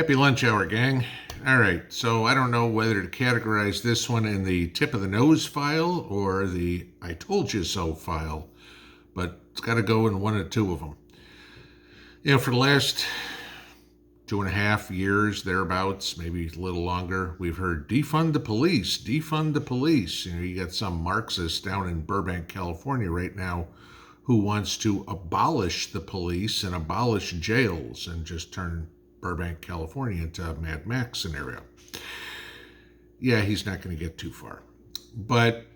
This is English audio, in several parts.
Happy lunch hour, gang. All right, so I don't know whether to categorize this one in the tip of the nose file or the I told you so file, but it's got to go in one or two of them. For the last 2.5 years, thereabouts, maybe a little longer, we've heard defund the police, defund the police. You got some Marxist down in Burbank, California right now who wants to abolish the police and abolish jails and just turn Burbank, California into a Mad Max scenario. Yeah, he's not going to get too far. But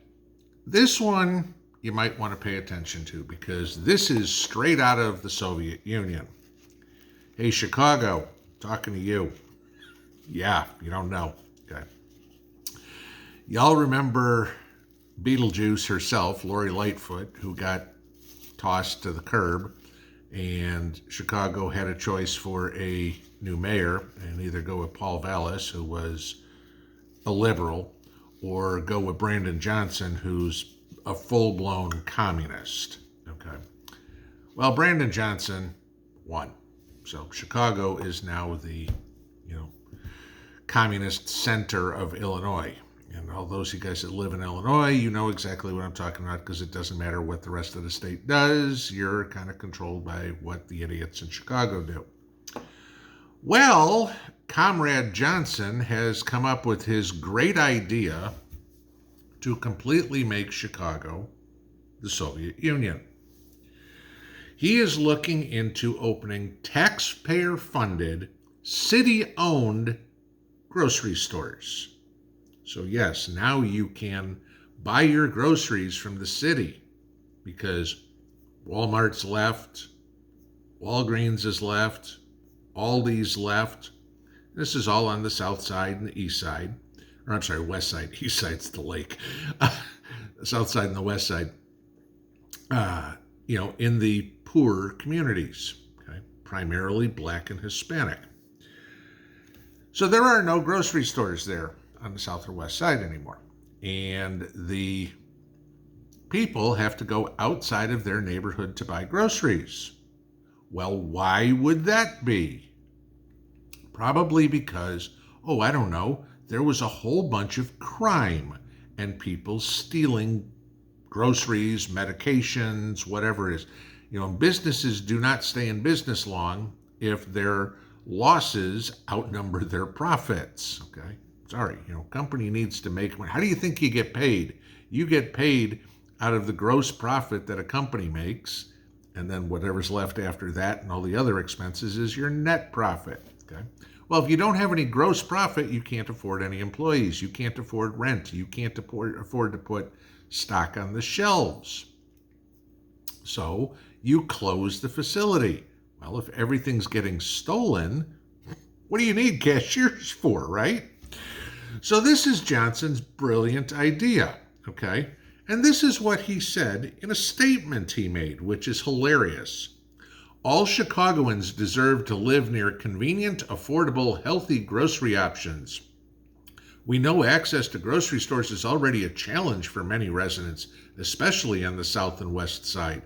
this one you might want to pay attention to because this is straight out of the Soviet Union. Hey, Chicago, talking to you. Yeah, you don't know. Okay. Y'all remember Beetlejuice herself, Lori Lightfoot, who got tossed to the curb, and Chicago had a choice for a new mayor and either go with Paul Vallis, who was a liberal, or go with Brandon Johnson, who's a full-blown communist. Okay. Well, Brandon Johnson won. So Chicago is now the, communist center of Illinois. And all those of you guys that live in Illinois, you know exactly what I'm talking about because it doesn't matter what the rest of the state does. You're kind of controlled by what the idiots in Chicago do. Well, Comrade Johnson has come up with his great idea to completely make Chicago the Soviet Union. He is looking into opening taxpayer-funded, city-owned grocery stores. So yes, now you can buy your groceries from the city because Walmart's left, Walgreens is left, Aldi's left. This is all on the south side and the east side. Or I'm sorry, west side. East side's the lake. The south side and the west side. In the poor communities, okay? Primarily black and Hispanic. So there are no grocery stores there on the south or west side anymore. And the people have to go outside of their neighborhood to buy groceries. Well, why would that be? Probably because, I don't know, there was a whole bunch of crime and people stealing groceries, medications, whatever it is. Businesses do not stay in business long if their losses outnumber their profits, okay? Sorry, company needs to make money. How do you think you get paid? You get paid out of the gross profit that a company makes, and then whatever's left after that and all the other expenses is your net profit, okay? Well, if you don't have any gross profit, you can't afford any employees. You can't afford rent. You can't afford to put stock on the shelves. So you close the facility. Well, if everything's getting stolen, what do you need cashiers for, right? So this is Johnson's brilliant idea, okay? And this is what he said in a statement he made, which is hilarious. All Chicagoans deserve to live near convenient, affordable, healthy grocery options. We know access to grocery stores is already a challenge for many residents, especially on the south and west side.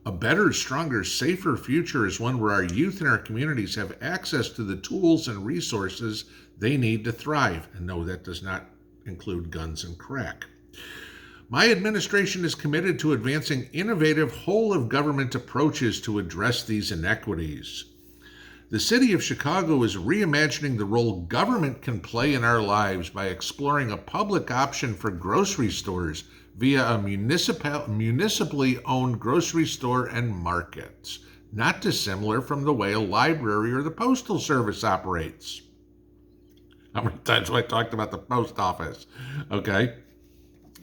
A better, stronger, safer future is one where our youth and our communities have access to the tools and resources they need to thrive. And no, that does not include guns and crack. My administration is committed to advancing innovative whole-of-government approaches to address these inequities. The city of Chicago is reimagining the role government can play in our lives by exploring a public option for grocery stores via a municipally owned grocery store and market, not dissimilar from the way a library or the postal service operates. How many times have I talked about the post office? Okay.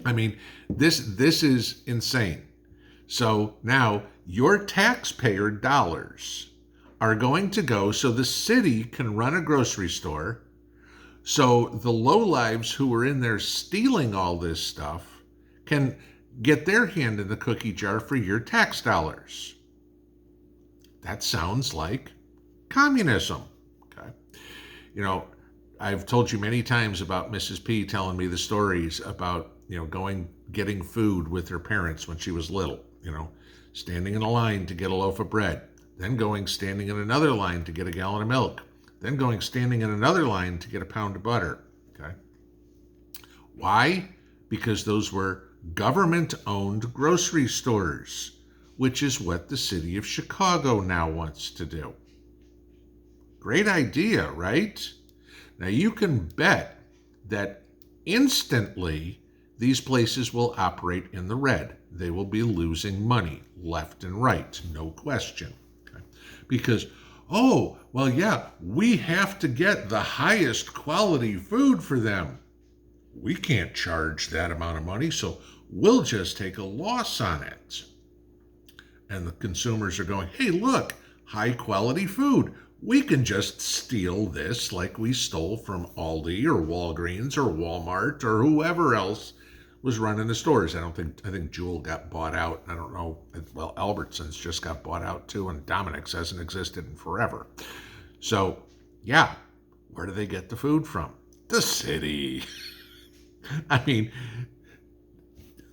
I mean, this is insane. So now your taxpayer dollars are going to go so the city can run a grocery store, so the lowlives who are in there stealing all this stuff can get their hand in the cookie jar for your tax dollars. That sounds like communism. Okay. I've told you many times about Mrs. P telling me the stories about, getting food with her parents when she was little, standing in a line to get a loaf of bread, then standing in another line to get a gallon of milk, then standing in another line to get a pound of butter. Okay. Why? Because those were government-owned grocery stores, which is what the city of Chicago now wants to do. Great idea, right? Now you can bet that instantly these places will operate in the red. They will be losing money left and right, no question. Okay? Because, oh, well, yeah, we have to get the highest quality food for them. We can't charge that amount of money, so we'll just take a loss on it. And the consumers are going, hey, look, high quality food. We can just steal this like we stole from Aldi or Walgreens or Walmart or whoever else was running the stores. I think Jewel got bought out. I don't know. Well, Albertsons just got bought out too, and Dominick's hasn't existed in forever. So, yeah, where do they get the food from? The city. I mean,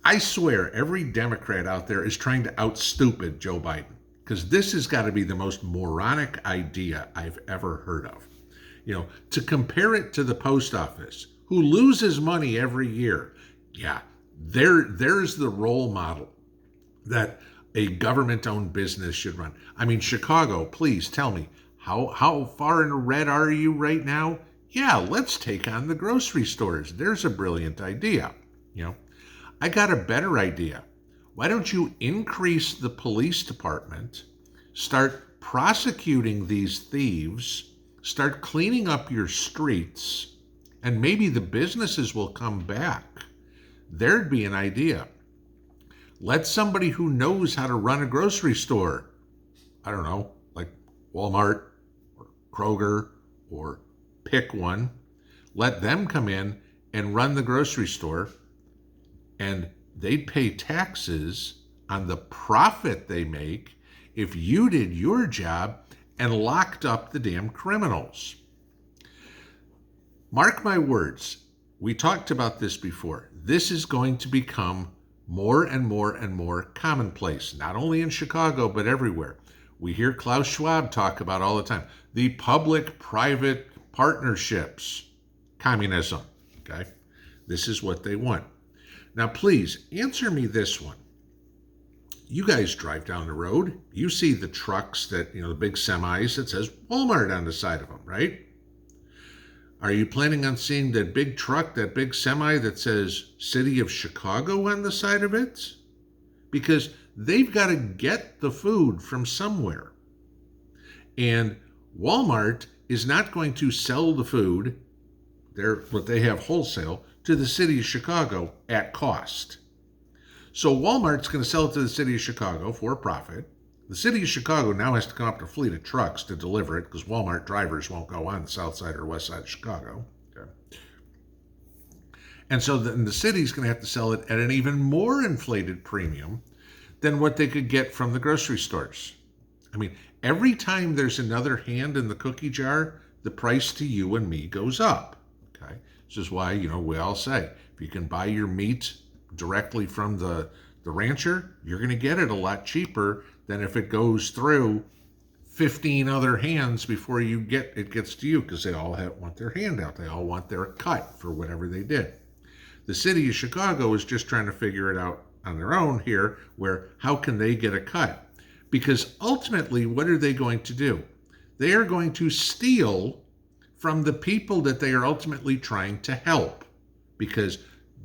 I swear every Democrat out there is trying to outstupid Joe Biden, because this has got to be the most moronic idea I've ever heard of. To compare it to the post office, who loses money every year. Yeah, there's the role model that a government-owned business should run. I mean, Chicago, please tell me, how far in the red are you right now? Yeah, let's take on the grocery stores. There's a brilliant idea. I got a better idea. Why don't you increase the police department, start prosecuting these thieves, start cleaning up your streets, and maybe the businesses will come back. There'd be an idea. Let somebody who knows how to run a grocery store, I don't know, like Walmart or Kroger or pick one, let them come in and run the grocery store, and they'd pay taxes on the profit they make if you did your job and locked up the damn criminals. Mark my words, we talked about this before. This is going to become more and more and more commonplace, not only in Chicago, but everywhere. We hear Klaus Schwab talk about all the time, the public-private partnerships, communism, okay? This is what they want. Now, please answer me this one. You guys drive down the road. You see the trucks the big semis that says Walmart on the side of them, right? Are you planning on seeing that big truck, that big semi that says City of Chicago on the side of it? Because they've got to get the food from somewhere. And Walmart is not going to sell the food, what they have wholesale, to the city of Chicago at cost. So Walmart's going to sell it to the city of Chicago for a profit. The city of Chicago now has to come up with a fleet of trucks to deliver it, because Walmart drivers won't go on the south side or west side of Chicago. Okay. And so then the city's going to have to sell it at an even more inflated premium than what they could get from the grocery stores. I mean, every time there's another hand in the cookie jar, the price to you and me goes up. Okay. This is why, we all say, if you can buy your meat directly from the rancher, you're going to get it a lot cheaper than if it goes through 15 other hands before it gets to you, because they all want their hand out. They all want their cut for whatever they did. The city of Chicago is just trying to figure it out on their own here, where how can they get a cut? Because ultimately, what are they going to do? They are going to steal from the people that they are ultimately trying to help. Because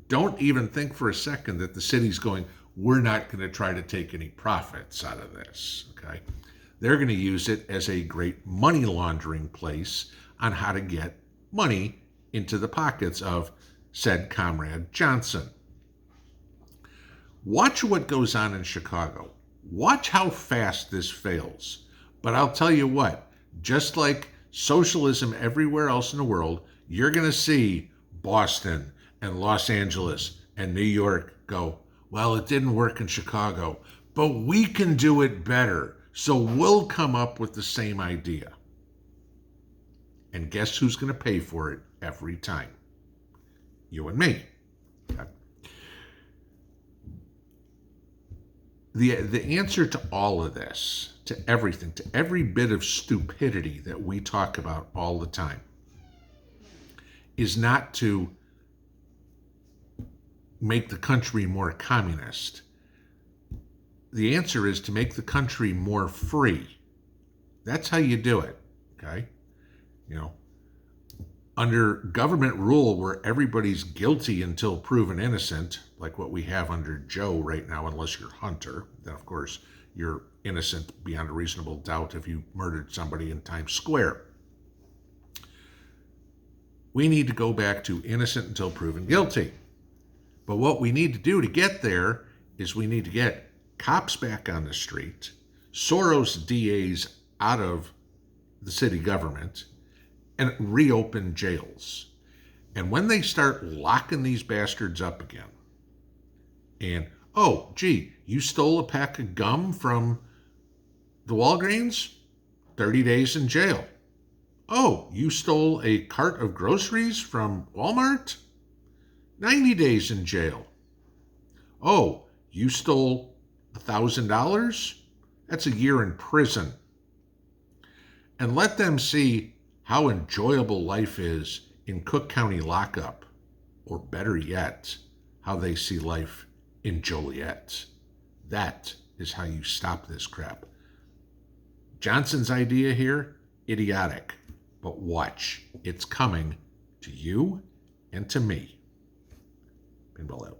don't even think for a second that the city's going, we're not going to try to take any profits out of this, okay? They're going to use it as a great money laundering place on how to get money into the pockets of said Comrade Johnson. Watch what goes on in Chicago. Watch how fast this fails. But I'll tell you what, just like socialism everywhere else in the world, you're going to see Boston and Los Angeles and New York go, well, it didn't work in Chicago, but we can do it better, so we'll come up with the same idea. And guess who's going to pay for it every time? You and me. Okay. The answer to all of this, to everything, to every bit of stupidity that we talk about all the time, is not to make the country more communist. The answer is to make the country more free. That's how you do it, okay? You know, under government rule where everybody's guilty until proven innocent, like what we have under Joe right now, unless you're Hunter, then of course you're innocent beyond a reasonable doubt if you murdered somebody in Times Square. We need to go back to innocent until proven guilty. But what we need to do to get there is we need to get cops back on the street, Soros DAs out of the city government, and reopen jails. And when they start locking these bastards up again, and, oh, gee, you stole a pack of gum from the Walgreens? 30 days in jail. Oh, you stole a cart of groceries from Walmart? 90 days in jail. Oh, you stole $1,000? That's a year in prison. And let them see how enjoyable life is in Cook County lockup, or better yet, how they see life in Joliet. That is how you stop this crap. Johnson's idea here, idiotic, but watch, it's coming to you and to me. Pinball out.